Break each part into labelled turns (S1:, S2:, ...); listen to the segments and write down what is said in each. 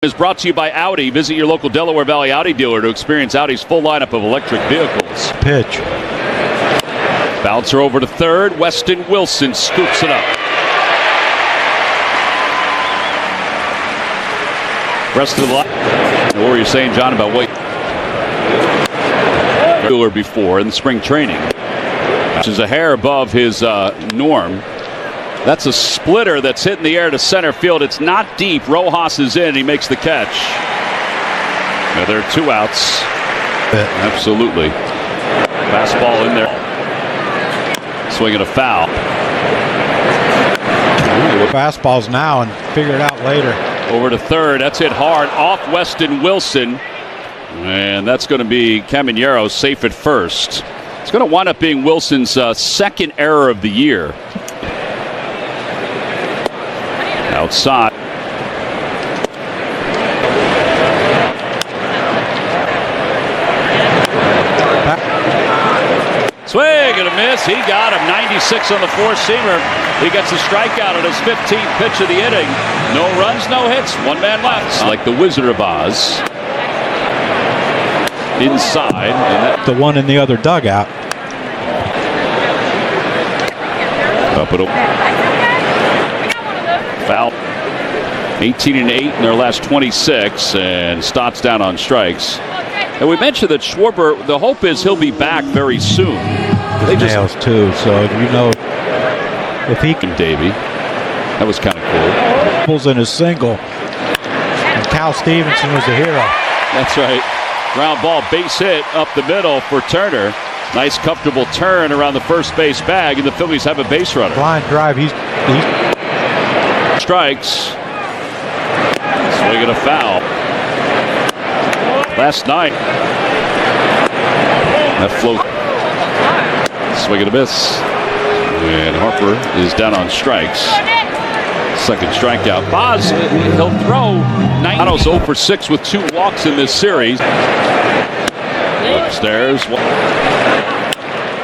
S1: Is brought to you by Audi. Visit your local Delaware Valley Audi dealer to experience Audi's full lineup of electric vehicles.
S2: Pitch.
S1: Bouncer over to third. Weston Wilson scoops it up. Rest of the line. What were you saying, John, about what before in the spring training? Which is a hair above his norm. That's a splitter that's hitting the air to center field. It's not deep. Rojas is in. He makes the catch. Now there are two outs. Absolutely. Fastball in there. Swinging a foul.
S2: Fastballs now and figure it out later.
S1: Over to third. That's hit hard off Weston Wilson. And that's going to be Caminero safe at first. It's going to wind up being Wilson's second error of the year. Outside. Swing and a miss. He got him. 96 on the four-seamer. He gets a strikeout on his 15th pitch of the inning. No runs, no hits. One man left. Like the Wizard of Oz. Inside. And
S2: the one in the other dugout.
S1: Up it. Foul. 18-8 in their last 26, and Stott's down on strikes. And we mentioned that Schwarber, the hope is he'll be back very soon.
S2: His nails too, so you know if he
S1: can. Davey, that was kind of cool.
S2: Pulls in his single, and Cal Stevenson was a hero.
S1: That's right. Ground ball, base hit up the middle for Turner. Nice, comfortable turn around the first base bag, and the Phillies have a base runner.
S2: Line drive. He's
S1: strikes. Swinging a foul. Last night. That float. Swinging a miss. And Harper is down on strikes. Second strikeout. Boz, he'll throw. Niano's 0 for 6 with 2 walks in this series. Upstairs.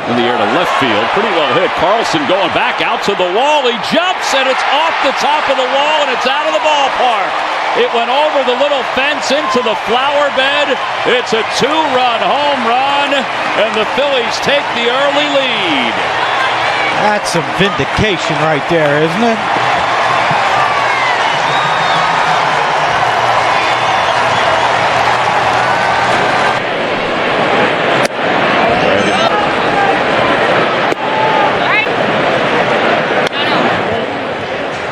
S1: In the air to left field. Pretty well hit. Carlson going back out to the wall. He jumps and it's off the top of the wall and it's out of the ballpark. It went over the little fence into the flower bed. It's a 2-run home run and the Phillies take the early lead.
S2: That's some vindication right there, isn't it?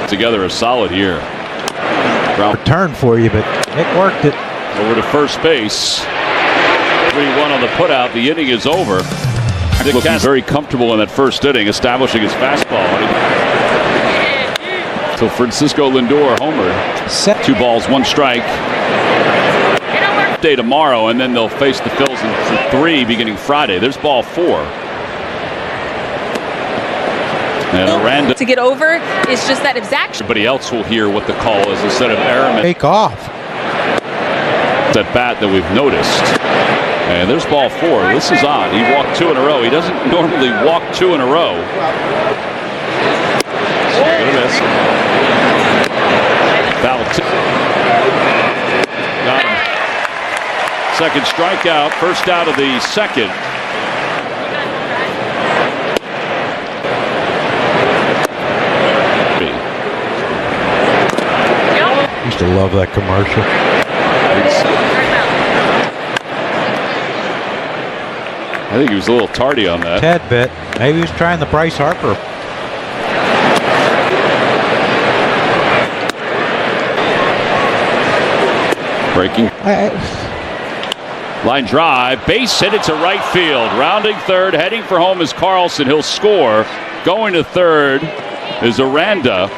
S1: Together a solid year.
S2: Return for you, but Nick worked it.
S1: Over to first base. 3-1 on the putout. The inning is over. Nick looking very comfortable in that first inning, establishing his fastball. So Francisco Lindor homered. 2 balls, 1 strike. Day tomorrow, and then they'll face the Phillies in 3 beginning Friday. There's ball 4. And Aranda
S3: to get over is just that exact.
S1: Everybody else will hear what the call is instead of Airman.
S2: Take off.
S1: That bat that we've noticed. And there's ball 4. This is odd. He walked 2 in a row. He doesn't normally walk 2 in a row. Miss. Foul tip. Got him. Second strikeout. First out of the second.
S2: Used to love that commercial.
S1: I think he was a little tardy on that.
S2: Tad bit. Maybe he was trying the Bryce Harper.
S1: Breaking. Line drive. Base hit it to right field. Rounding third. Heading for home is Carlson. He'll score. Going to third is Aranda.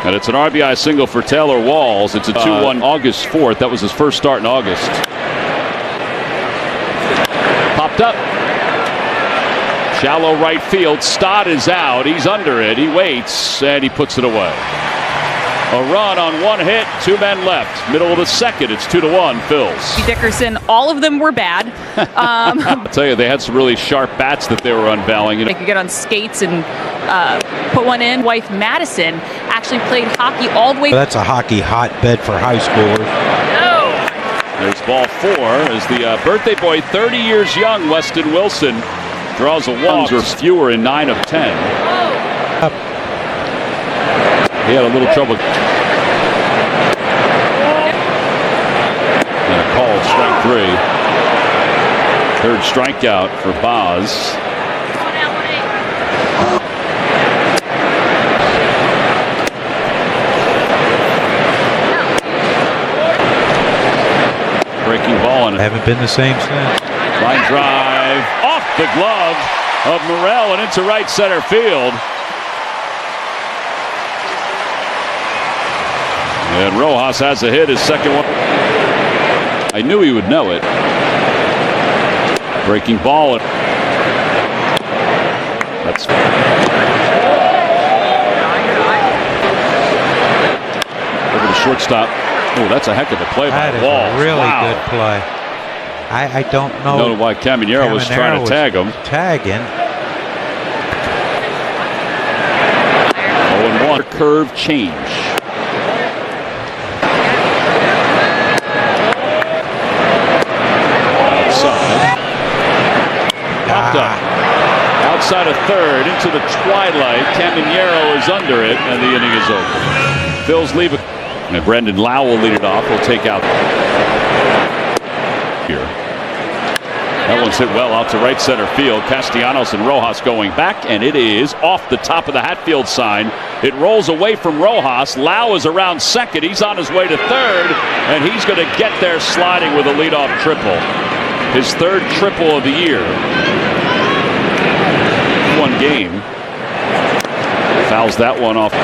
S1: And it's an RBI single for Taylor Walls. It's a 2-1 August 4th. That was his first start in August. Popped up. Shallow right field. Stott is out. He's under it. He waits, and he puts it away. A run on 1 hit, 2 men left. Middle of the second, it's 2-1 Phils.
S3: Dickerson, all of them were bad.
S1: I'll tell you, they had some really sharp bats that they were unveiling.
S3: They could get on skates and put one in. Wife Madison actually played hockey all the way.
S2: That's a hockey hotbed for high schoolers.
S1: There's ball 4 as the birthday boy, 30 years young, Weston Wilson, draws a walk. Or fewer in 9 of 10. He had a little trouble. And a called strike 3. Third strikeout for Boz. Breaking ball and
S2: Haven't been the same since.
S1: line drive off the glove of Morel and into right center field. And Rojas has a hit, his second one. I knew he would know it. Breaking ball. That's over the shortstop. Oh, that's a heck of a play by
S2: That is
S1: Wall.
S2: a really
S1: Wow.
S2: good play. I don't know.
S1: Know why Caminero was trying to tag him.
S2: Tagging.
S1: 0-1 curve change. Outside. Popped up. Outside of third into the twilight. Caminero is under it, and the inning is over. Phil's leave it. And Brendan Lau will lead it off. He'll take out here. That one's hit well out to right center field. Castellanos and Rojas going back, and it is off the top of the Hatfield sign. It rolls away from Rojas. Lau is around second. He's on his way to third, and he's going to get there sliding with a leadoff triple. His third triple of the year. One game. Fouls that one off.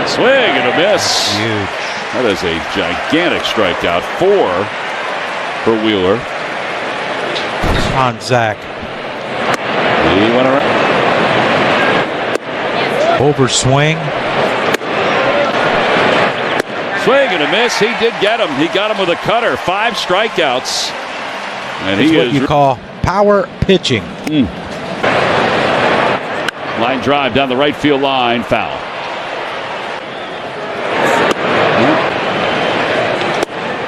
S1: Swing and a miss.
S2: Huge.
S1: That is a gigantic strikeout. 4 for Wheeler.
S2: On Zach.
S1: He went around.
S2: Overswing.
S1: Swing and a miss. He did get him. He got him with a cutter. 5 strikeouts. And
S2: It's
S1: he
S2: what
S1: is
S2: you call power pitching.
S1: Line drive down the right field line. Foul.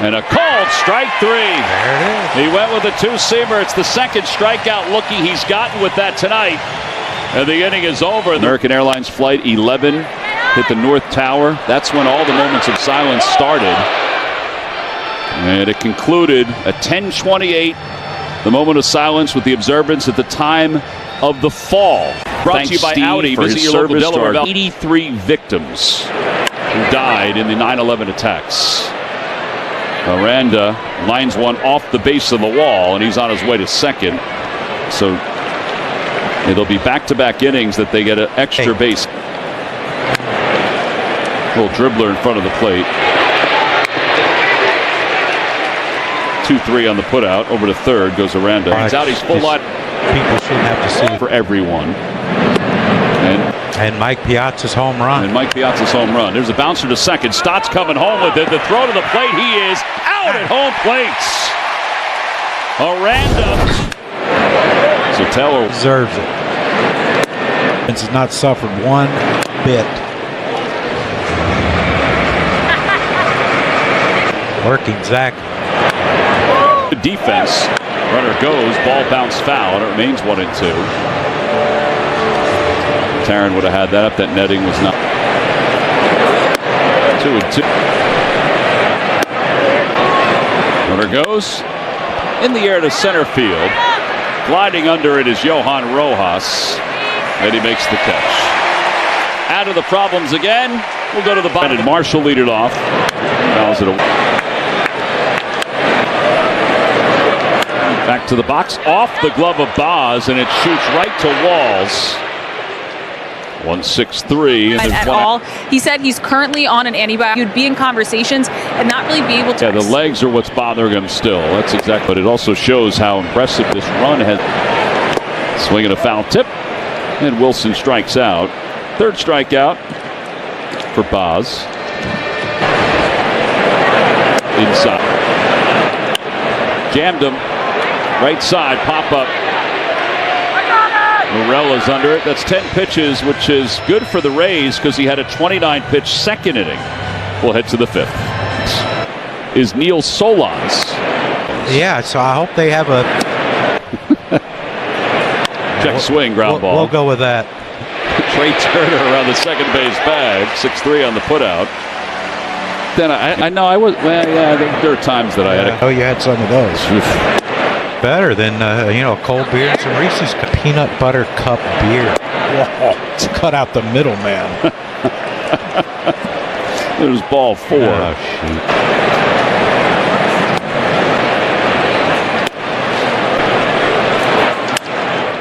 S1: And a called strike 3.
S2: There it is.
S1: He went with a 2-seamer. It's the second strikeout looking he's gotten with that tonight. And the inning is over. American Airlines Flight 11 hit the North Tower. That's when all the moments of silence started. And it concluded at 10:28. The moment of silence with the observance at the time of the fall. Brought to you by Audi. Visit your local Delaware. 83 victims who died in the 9/11 attacks. Aranda lines one off the base of the wall, and he's on his way to second. So it'll be back-to-back innings that they get an extra base. Little dribbler in front of the plate. 2-3 on the putout. Over to third goes Aranda. He's out. He's full lot.
S2: People shouldn't have to see
S1: For everyone.
S2: And Mike Piazza's home run.
S1: And Mike Piazza's home run. There's a bouncer to second. Stott's coming home with it. The throw to the plate. He is out at home plate. Aranda. Sotelo
S2: Deserves it. Vince has not suffered one bit. Working Zach.
S1: Good defense. Runner goes. Ball bounced foul. And it remains 1-2. Taryn would have had that up. That netting was not. 2-2. Runner goes in the air to center field. Gliding under it is Johan Rojas. And he makes the catch. Out of the problems again. We'll go to the bottom. Marshall lead it off. Fouls it away. Back to the box. Off the glove of Boz. And it shoots right to Walls. 1-6-3.
S3: At all. He said he's currently on an antibiotic. He would be in conversations and not really be able to.
S1: Yeah, the legs are what's bothering him still. That's exactly. But it also shows how impressive this run has. Swinging a foul tip. And Wilson strikes out. Third strikeout for Boz. Inside. Jammed him. Right side. Pop up. Morel is under it. That's 10 pitches, which is good for the Rays because he had a 29-pitch second inning. We'll head to the 5th. Is Neil Solondz.
S2: Yeah, so I hope they have a
S1: check swing, ground ball.
S2: We'll go with that.
S1: Trey Turner around the second base bag, 6-3 on the putout. Then I know I was, well, yeah, there are times that I had
S2: Oh, you had some of those. Better than, a cold beer and some Reese's peanut butter cup beer. Whoa, it's cut out the middle, man.
S1: It was ball 4.
S2: Oh, shoot.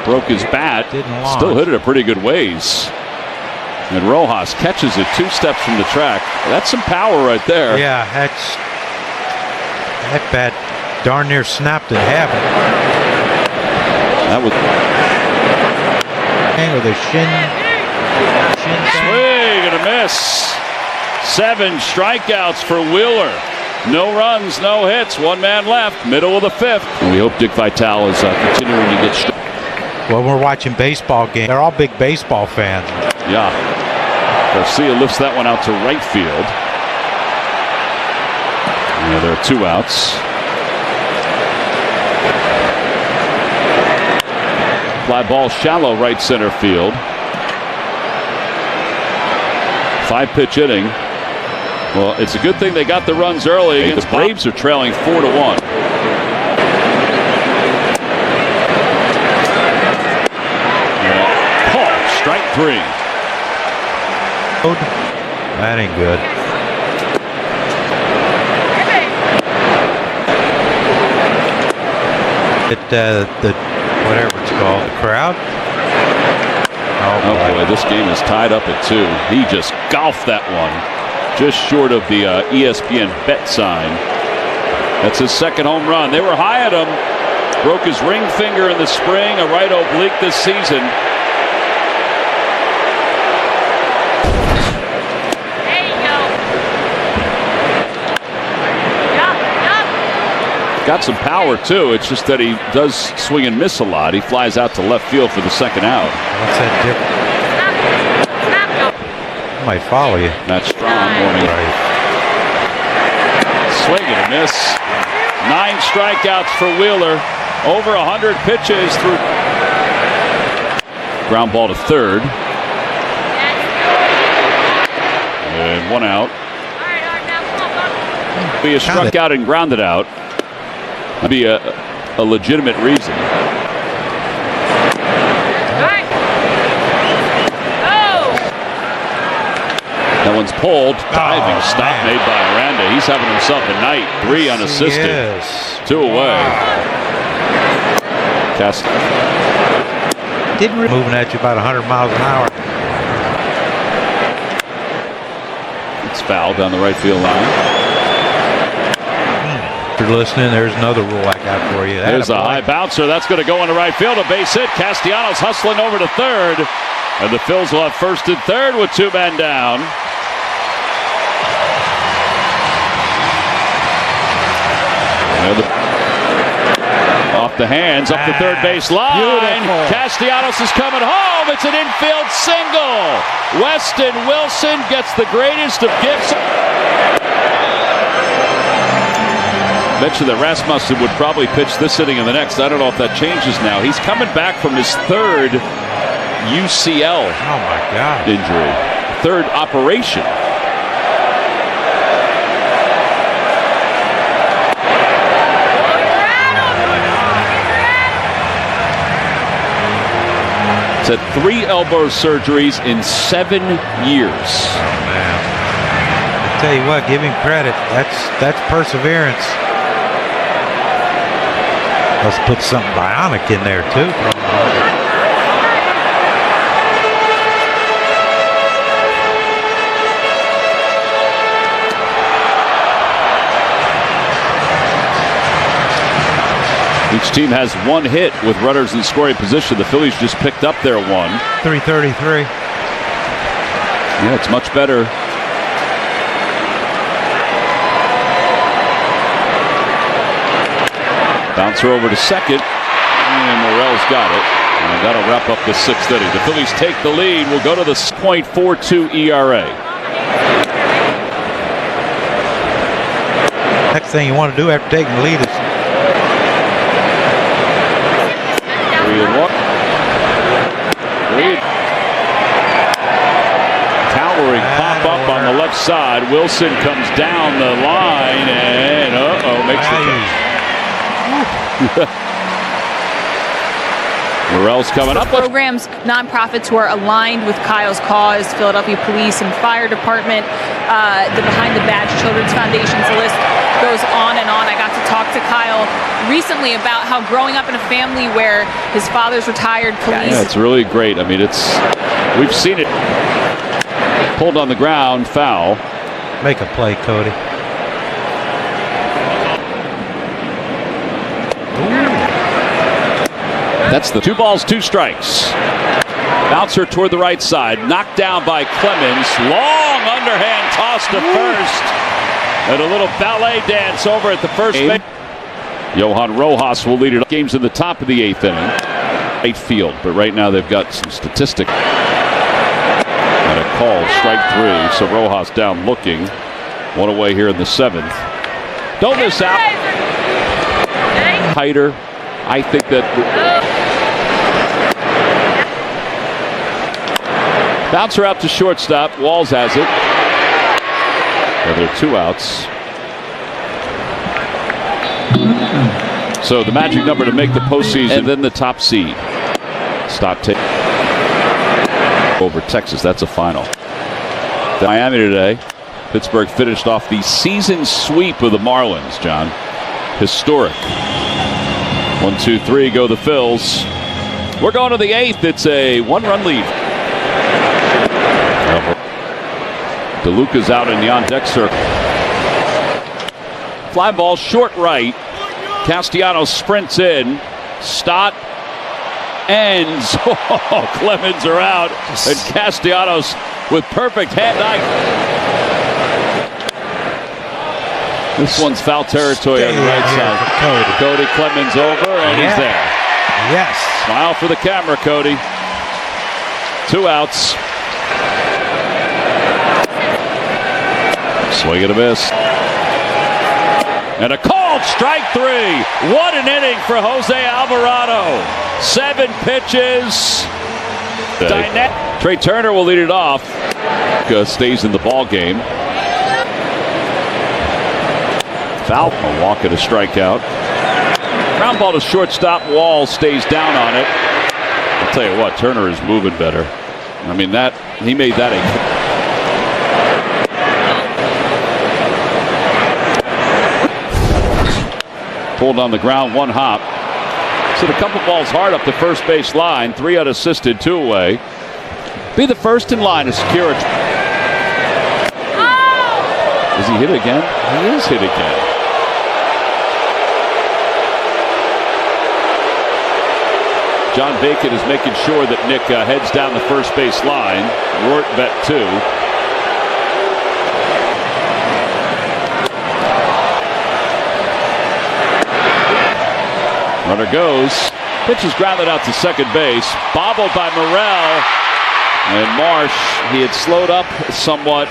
S1: Broke his bat. Still hit it a pretty good ways. And Rojas catches it 2 steps from the track. That's some power right there.
S2: Yeah, that bat darn near snapped in half.
S1: That was
S2: with a shin
S1: swing and a miss. 7 strikeouts for Wheeler. No runs, no hits. 1 man left. Middle of the 5th. And we hope Dick Vitale is continuing to get strong.
S2: Well, we're watching baseball games. They're all big baseball fans.
S1: Yeah. Garcia lifts that one out to right field. Yeah, there are 2 outs. Fly ball shallow right center field. 5-pitch inning. Well, it's a good thing they got the runs early. The Braves are trailing 4-1. Strike 3.
S2: That ain't good. The whatever it's called, the crowd.
S1: Oh boy, this game is tied up at 2. He just golfed that one, just short of the ESPN bet sign. That's his 2nd home run. They were high at him. Broke his ring finger in the spring, a right oblique this season. Got some power too. It's just that he does swing and miss a lot. He flies out to left field for the 2nd out.
S2: What's that dip? I might follow you.
S1: Matt Strahm warming.
S2: Right.
S1: Swing and a miss. 9 strikeouts for Wheeler. Over 100 pitches through. Ground ball to 3rd. And 1 out. He is struck out and grounded out. That'd be a legitimate reason. That one's pulled. Diving stop made by Aranda. He's having himself a night. 3 unassisted. 2 away. Cast.
S2: Moving at you about 100 miles an hour.
S1: It's foul down the right field line.
S2: If you're listening, there's another rule I got for you.
S1: There's a high bouncer. That's going to go into right field. A base hit. Castellanos hustling over to 3rd. And the Phils will have 1st and 3rd with 2 men down. Off the hands, up the 3rd base line.
S2: Beautiful.
S1: Castellanos is coming home. It's an infield single. Weston Wilson gets the greatest of gifts. Mentioned that Rasmussen would probably pitch this inning and the next. I don't know if that changes now. He's coming back from his 3rd UCL injury. 3rd operation. It's had 3 elbow surgeries in 7 years.
S2: Oh, man. I tell you what, give him credit. That's perseverance. Let's put something bionic in there too.
S1: Each team has 1 hit with runners in scoring position. The Phillies just picked up their 1.
S2: 333.
S1: Yeah, it's much better. Bouncer over to 2nd, and Morel's got it. And that'll wrap up the 6th inning. The Phillies take the lead. We'll go to the 6.42 ERA.
S2: Next thing you want to do after taking the lead is
S1: 3-1. Lead. Towering pop up on the left side. Wilson comes down the line and makes the catch. Morel's coming up.
S3: Programs, nonprofits who are aligned with Kyle's cause, Philadelphia Police and Fire Department, the Behind the Badge Children's Foundations, the list goes on and on. I got to talk to Kyle recently about how growing up in a family where his father's retired police.
S1: Yeah, it's really great. I mean, we've seen it. Pulled on the ground, foul.
S2: make a play, Cody.
S1: That's the 2 balls, 2 strikes. Bouncer toward the right side. Knocked down by Clemens. Long underhand toss to first. And a little ballet dance over at the first base. Johan Rojas will lead it up. Games in the top of the 8th inning. Right field, but right now they've got some statistics. And a call, strike 3. So Rojas down looking. 1 away here in the 7th. Don't miss out. Tighter. I think that. Bouncer out to shortstop. Walls has it. Well, there are 2 outs. So the magic number to make the postseason, and then the top seed. Stop taking over Texas. That's a final. Miami today. Pittsburgh finished off the season sweep of the Marlins, John. Historic. 1, 2, 3, go the Phils. We're going to the 8th. It's a 1-run lead. DeLuca's out in the on-deck circle. Fly ball short right. Castellanos sprints in. Stott ends. Oh, Clemens are out. And Castellanos with perfect hand-eye. This one's foul territory on the right side. Cody Clemens over, and he's there.
S2: Yes.
S1: Smile for the camera, Cody. 2 outs. Swing and a miss. And a called strike 3. What an inning for Jose Alvarado. 7 pitches. Trey Turner will lead it off. Stays in the ball game. Foul. A walk and a strikeout. Ground ball to shortstop. Wall stays down on it. I'll tell you what, Turner is moving better. I mean, he made that a. Pulled on the ground, 1 hop. So a couple balls hard up the first base line. 3 unassisted, 2 away. Be the first in line to secure it. Is he hit again? He is hit again. John Bacon is making sure that Nick heads down the first base line. Rourt bet 2. Runner goes. Pitch is grounded out to second base. Bobbled by Morel. And Marsh, he had slowed up somewhat.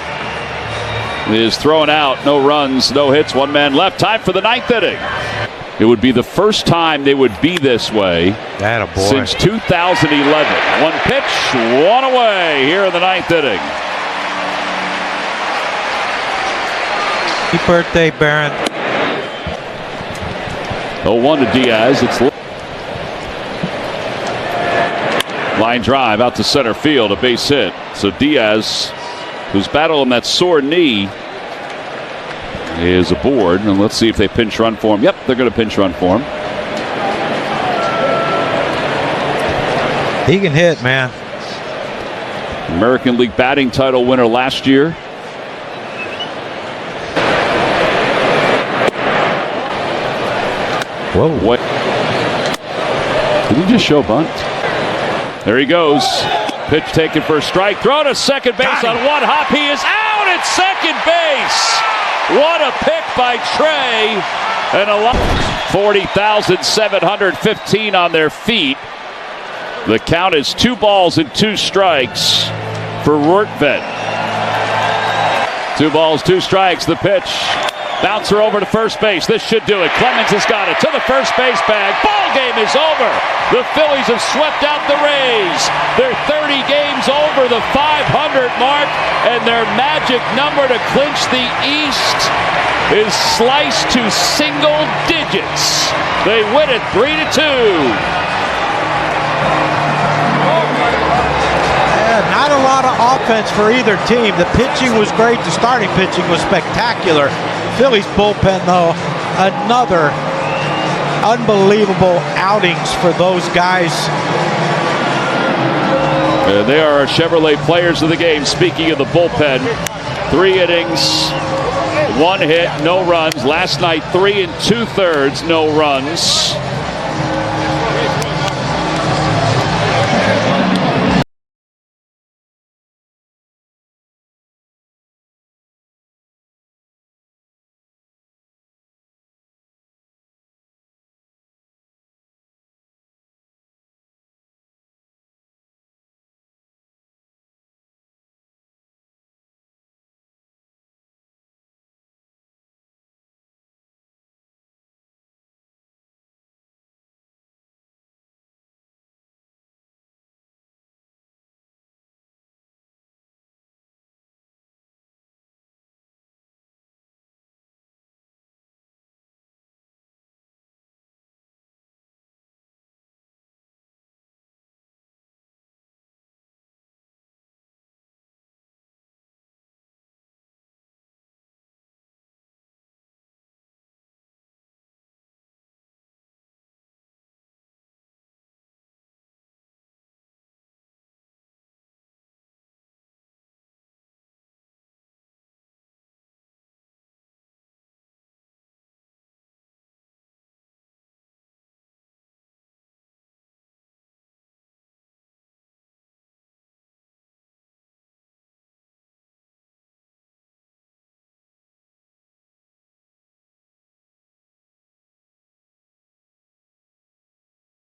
S1: He is thrown out. No runs, no hits. 1 man left. Time for the 9th inning. It would be the first time they would be this way since 2011. 1 pitch, 1 away here in the 9th inning.
S2: Happy birthday, Baron.
S1: 0-1 to Diaz. It's line drive out to center field, a base hit. So Diaz, who's battling that sore knee, is aboard. And let's see if they pinch run for him. Yep, they're going to pinch run for him.
S2: He can hit, man.
S1: American League batting title winner last year.
S2: Whoa.
S1: What? Did he just show a bunt? There he goes. Pitch taken for a strike. Throw to second base on 1 hop. He is out at second base. What a pick by Trey. And a lot. 40,715 on their feet. The count is 2 balls and 2 strikes for Rortvedt. 2 balls, 2 strikes. The pitch. Bouncer over to first base. This should do it. Clemens has got it to the first base bag. Ball game is over. The Phillies have swept out the Rays. They're 30 games over the 500 mark, and their magic number to clinch the East is sliced to single digits. They win it 3-2.
S2: Not a lot of offense for either team. The pitching was great. The starting pitching was spectacular. Phillies bullpen, though, another unbelievable outings for those guys.
S1: They are Chevrolet players of the game. Speaking of the bullpen, 3 innings, 1 hit, no runs. Last night, 3 2/3, no runs.